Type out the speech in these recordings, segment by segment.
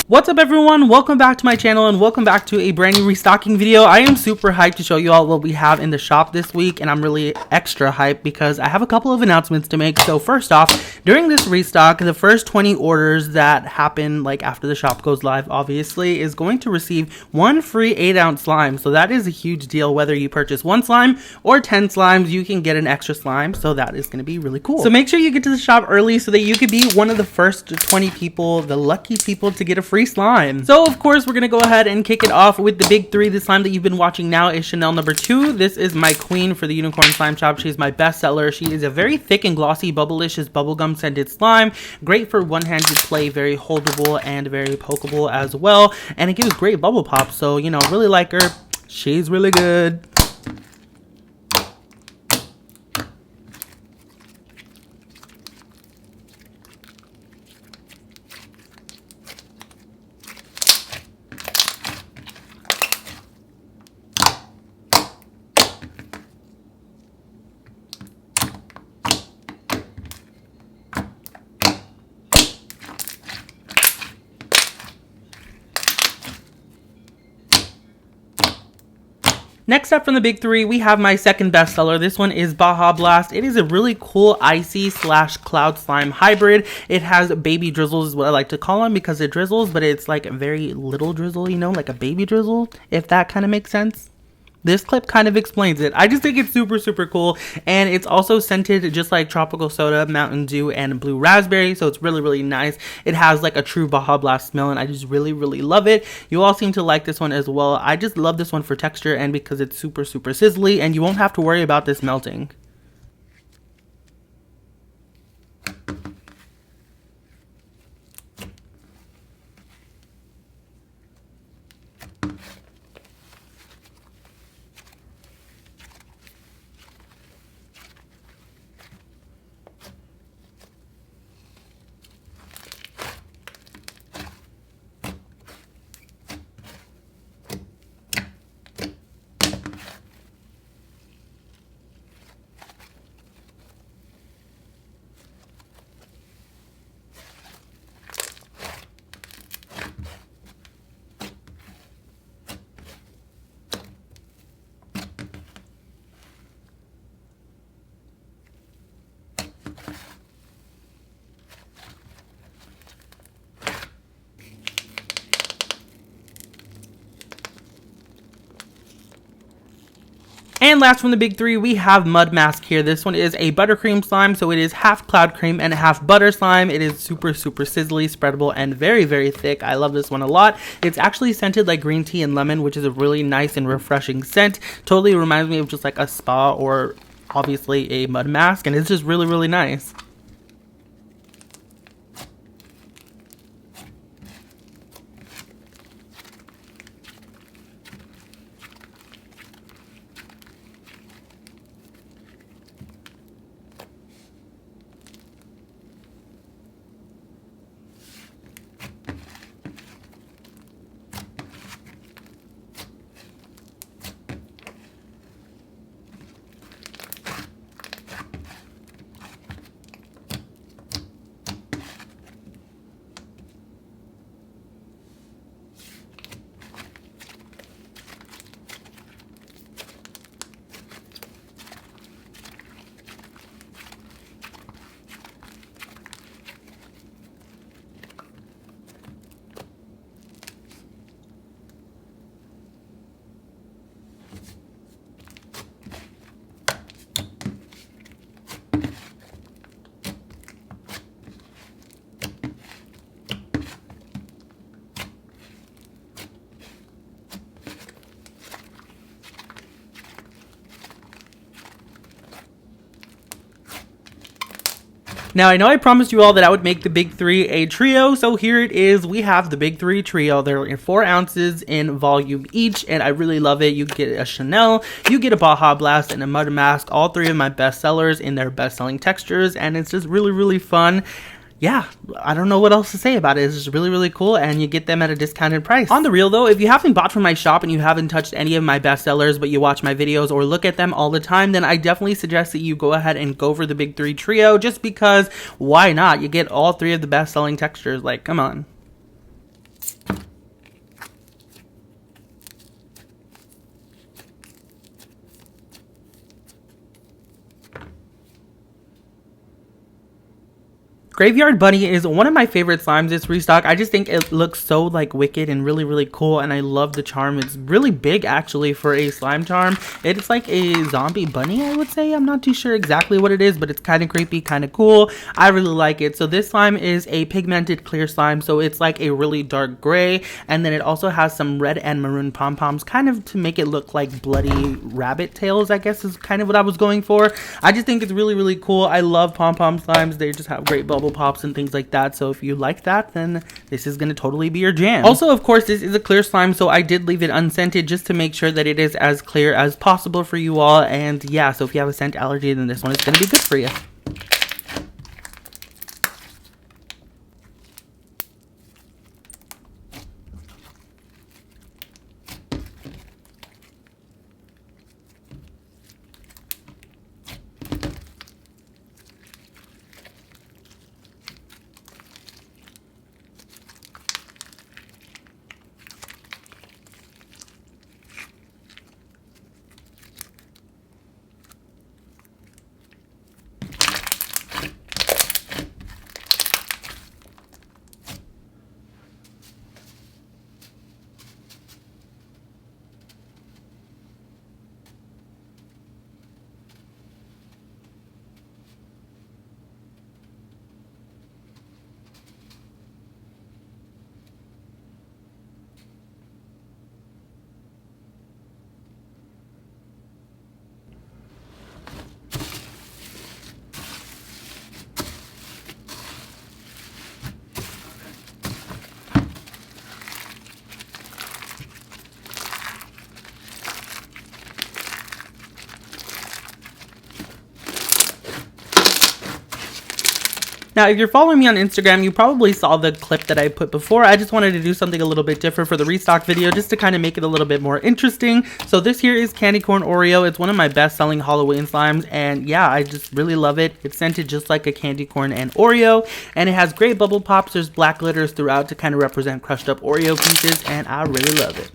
What's up everyone, welcome back to my channel and welcome back to a brand new restocking video. I am super hyped to show you all what we have in the shop this week, and I'm really extra hyped because I have a couple of announcements to make. So first off, during this restock, the first 20 orders that happen like after the shop goes live obviously is going to receive one free 8-ounce slime. So that is a huge deal. Whether you purchase one slime or 10 slimes, you can get an extra slime, so that is going to be really cool. So make sure you get to the shop early so that you could be one of the first 20 people, the lucky people, to get a free slime. So of course we're gonna go ahead and kick it off with the big three. The slime that you've been watching now is Chanel number 2. This is my queen for the unicorn slime shop. She's my best seller. She is a very thick and glossy bubblicious bubblegum scented slime, great for one-handed play, very holdable and very pokeable as well, and it gives great bubble pop. So you know, really like her. She's really good. Next up from the big three, we have my second bestseller. This one is Baja Blast. It is a really cool icy slash cloud slime hybrid. It has baby drizzles is what I like to call them because it drizzles, but it's like a very little drizzle, you know, like a baby drizzle, if that kind of makes sense. This clip kind of explains it. I just think it's super cool, and it's also scented just like tropical soda, Mountain Dew, and blue raspberry, so it's really nice. It has like a true Baja Blast smell, and I just really love it. You all seem to like this one as well. I just love this one for texture and because it's super sizzly, and you won't have to worry about this melting. And last from the big three, we have Mud Mask here. This one is a buttercream slime, so it is half cloud cream and half butter slime. It is super sizzly, spreadable, and very thick. I love this one a lot. It's actually scented like green tea and lemon, which is a really nice and refreshing scent. Totally reminds me of just like a spa or obviously a mud mask, and it's just really nice. Now, I know I promised you all that I would make the big three a trio, so here it is. We have the big three trio. They're in 4 ounces in volume each, and I really love it. You get a Chanel, you get a Baja Blast, and a Mud Mask. All 3 of my best sellers in their best-selling textures, and it's just really, really fun. yeah, I don't know what else to say about it. It's just really, really cool, and you get them at a discounted price. On the real though, if you haven't bought from my shop and you haven't touched any of my bestsellers, but you watch my videos or look at them all the time, then I definitely suggest that you go ahead and go for the Big 3 Trio, just because why not? You get all 3 of the best-selling textures, like, come on. Graveyard Bunny is one of my favorite slimes this restock. I just think it looks so like wicked and really, really cool, and I love the charm. It's really big actually for a slime charm. It's like a zombie bunny, I would say. I'm not too sure exactly what it is, but it's kind of creepy, kind of cool. I really like it. So this slime is a pigmented clear slime, so it's like a really dark gray, and then it also has some red and maroon pom-poms, kind of to make it look like bloody rabbit tails, I guess is kind of what I was going for. I just think it's really, really cool. I love pom-pom slimes. They just have great bubble pops and things like that, so if you like that, then this is going to totally be your jam. Also, of course, this is a clear slime, so I did leave it unscented just to make sure that it is as clear as possible for you all. And yeah, so if you have a scent allergy, then this one is going to be good for you. Now, if you're following me on Instagram, you probably saw the clip that I put before. I just wanted to do something a little bit different for the restock video, just to kind of make it a little bit more interesting. So this here is Candy Corn Oreo. It's one of my best-selling Halloween slimes, and yeah, I just really love it. It's scented just like a candy corn and Oreo, and it has great bubble pops. There's black glitters throughout to kind of represent crushed up Oreo pieces, and I really love it.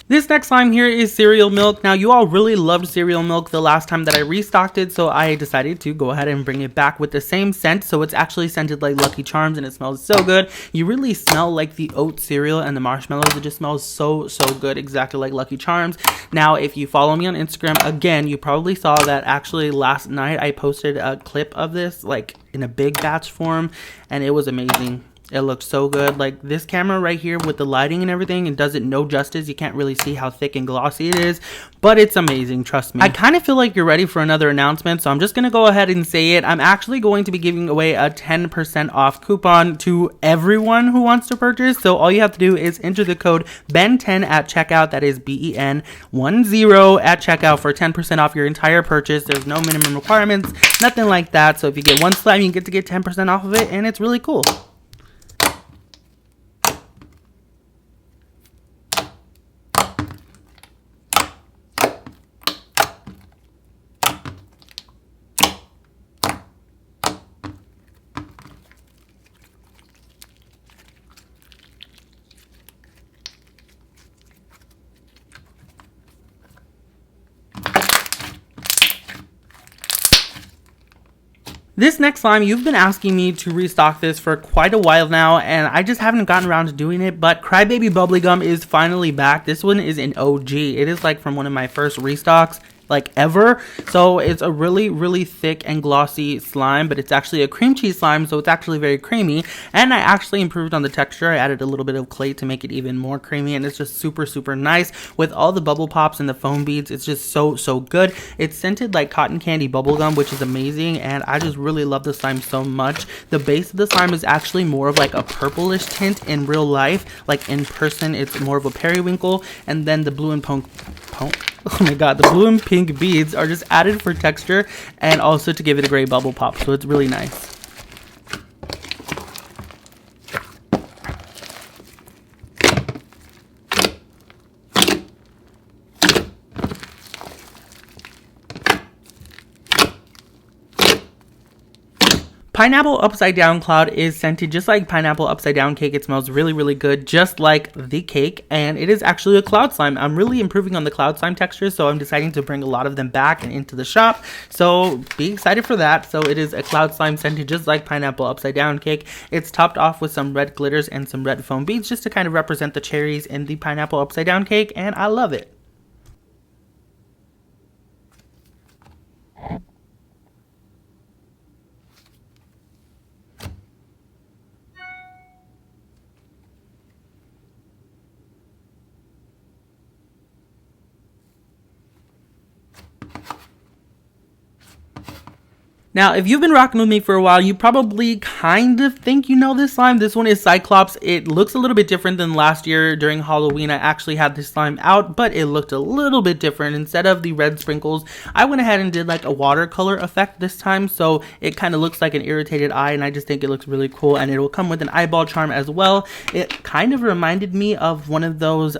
This next slime here is cereal milk. Now, you all really loved cereal milk the last time that I restocked it, so I decided to go ahead and bring it back with the same scent. So it's actually scented like Lucky Charms, and it smells so good. You really smell like the oat cereal and the marshmallows. It just smells so good, exactly like Lucky Charms. Now, if you follow me on Instagram, again, you probably saw that actually last night I posted a clip of this, like in a big batch form, and it was amazing. It looks so good. Like this camera right here with the lighting and everything, it does it no justice. You can't really see how thick and glossy it is, but it's amazing, trust me. I kind of feel like you're ready for another announcement, so I'm just going to go ahead and say it. I'm actually going to be giving away a 10% off coupon to everyone who wants to purchase. So all you have to do is enter the code BEN10 at checkout. That is BEN10 at checkout for 10% off your entire purchase. There's no minimum requirements, nothing like that. So if you get one slime, you get to get 10% off of it, and it's really cool. This next slime, you've been asking me to restock this for quite a while now, and I just haven't gotten around to doing it, but Crybaby Bubblegum is finally back. This one is an OG. It is like from one of my first restocks, like ever. So it's a really thick and glossy slime, but it's actually a cream cheese slime, so it's actually very creamy. And I actually improved on the texture. I added a little bit of clay to make it even more creamy, and it's just super nice with all the bubble pops and the foam beads. It's just so good. It's scented like cotton candy bubblegum, which is amazing, and I just really love the slime so much. The base of the slime is actually more of like a purplish tint in real life. Like in person, it's more of a periwinkle, and then the blue and oh my god, the blue and pink beads are just added for texture and also to give it a great bubble pop, so it's really nice. Pineapple Upside Down Cloud is scented just like pineapple upside down cake. It smells really good, just like the cake, and it is actually a cloud slime. I'm really improving on the cloud slime texture, so I'm deciding to bring a lot of them back and into the shop, so be excited for that. So it is a cloud slime scented just like pineapple upside down cake. It's topped off with some red glitters and some red foam beads just to kind of represent the cherries in the pineapple upside down cake, and I love it. Now, if you've been rocking with me for a while, you probably kind of think you know this slime. This one is Cyclops. It looks a little bit different than last year during Halloween. I actually had this slime out, but it looked a little bit different. Instead of the red sprinkles, I went ahead and did like a watercolor effect this time, so it kind of looks like an irritated eye, and I just think it looks really cool, and it will come with an eyeball charm as well. It kind of reminded me of one of those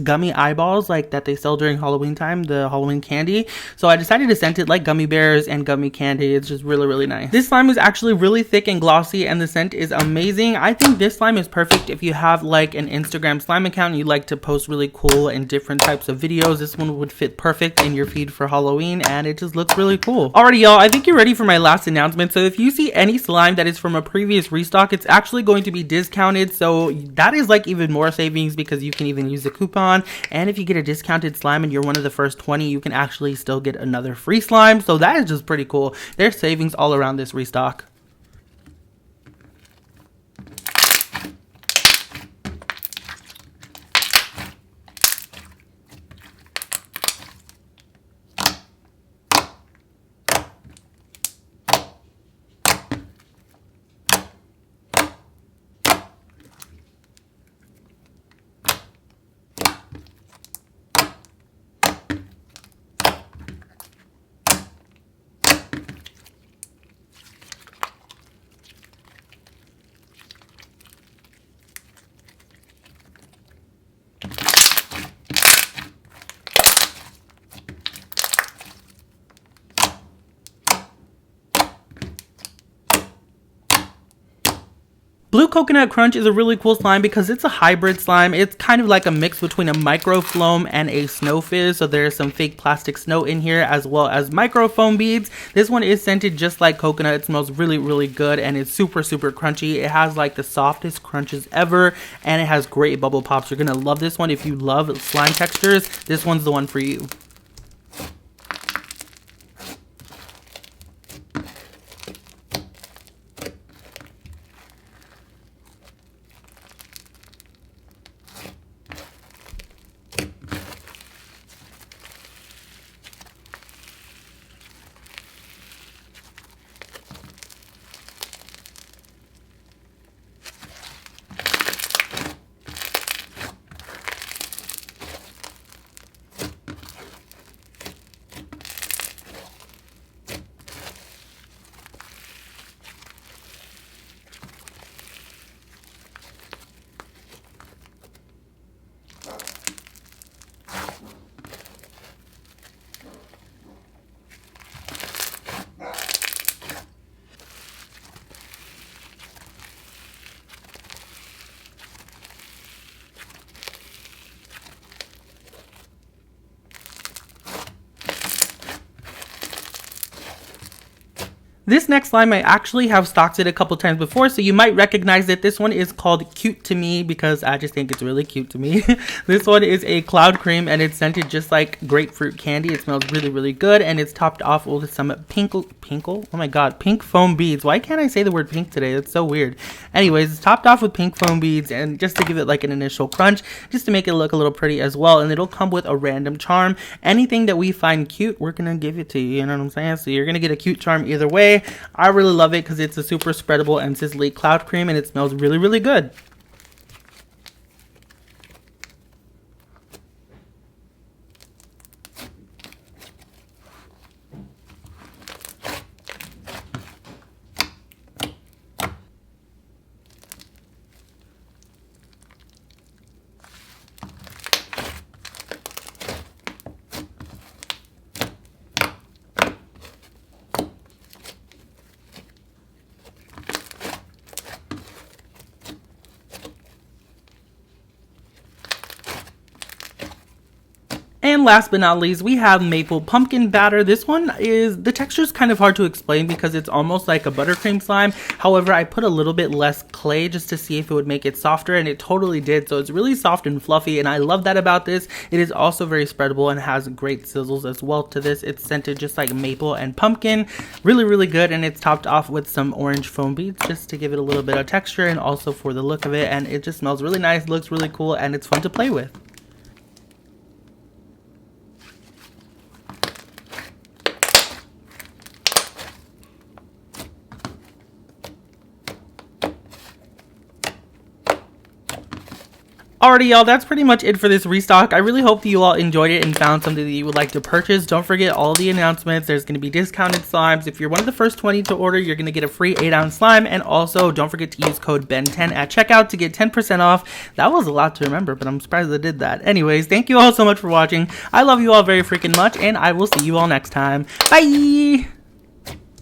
gummy eyeballs like that they sell during Halloween time, the Halloween candy. So I decided to scent it like gummy bears and gummy candy. It's just really nice. This slime is actually really thick and glossy, and the scent is amazing. I think this slime is perfect if you have like an Instagram slime account and you like to post really cool and different types of videos. This one would fit perfect in your feed for Halloween, and it just looks really cool. Alrighty, y'all, I think you're ready for my last announcement. So if you see any slime that is from a previous restock, it's actually going to be discounted, so that is like even more savings because you can even use the coupon. And if you get a discounted slime and you're one of the first 20, you can actually still get another free slime, so that is just pretty cool. There's savings all around this restock. Blue Coconut Crunch is a really cool slime because it's a hybrid slime. It's kind of like a mix between a micro foam and a snow fizz. So there's some fake plastic snow in here as well as micro foam beads. This one is scented just like coconut. It smells really good, and it's super crunchy. It has like the softest crunches ever, and it has great bubble pops. You're gonna love this one. If you love slime textures, this one's the one for you. This next slime I actually have stocked it a couple times before, so you might recognize it. This one is called Cute to Me because I just think it's really cute to me. This one is a cloud cream and it's scented just like grapefruit candy. It smells really, really good and it's topped off with some pink foam beads. Why can't I say the word pink today? That's so weird. Anyways, it's topped off with pink foam beads and just to give it like an initial crunch, just to make it look a little pretty as well. And it'll come with a random charm. Anything that we find cute, we're gonna give it to you, you know what I'm saying? So you're gonna get a cute charm either way. I really love it because it's a super spreadable and sizzly cloud cream and it smells really, really good. And last but not least, we have maple pumpkin batter. This one is, the texture is kind of hard to explain because it's almost like a buttercream slime. However, I put a little bit less clay just to see if it would make it softer, and it totally did. So it's really soft and fluffy, and I love that about this. It is also very spreadable and has great sizzles as well to this. It's scented just like maple and pumpkin. Really, really good, and it's topped off with some orange foam beads just to give it a little bit of texture and also for the look of it. And it just smells really nice, looks really cool, and it's fun to play with. Alrighty, y'all, that's pretty much it for this restock. I really hope that you all enjoyed it and found something that you would like to purchase. Don't forget all the announcements. There's going to be discounted slimes. If you're one of the first 20 to order, you're going to get a free 8-ounce slime. And also, don't forget to use code BEN10 at checkout to get 10% off. That was a lot to remember, but I'm surprised I did that. Anyways, thank you all so much for watching. I love you all very freaking much, and I will see you all next time. Bye!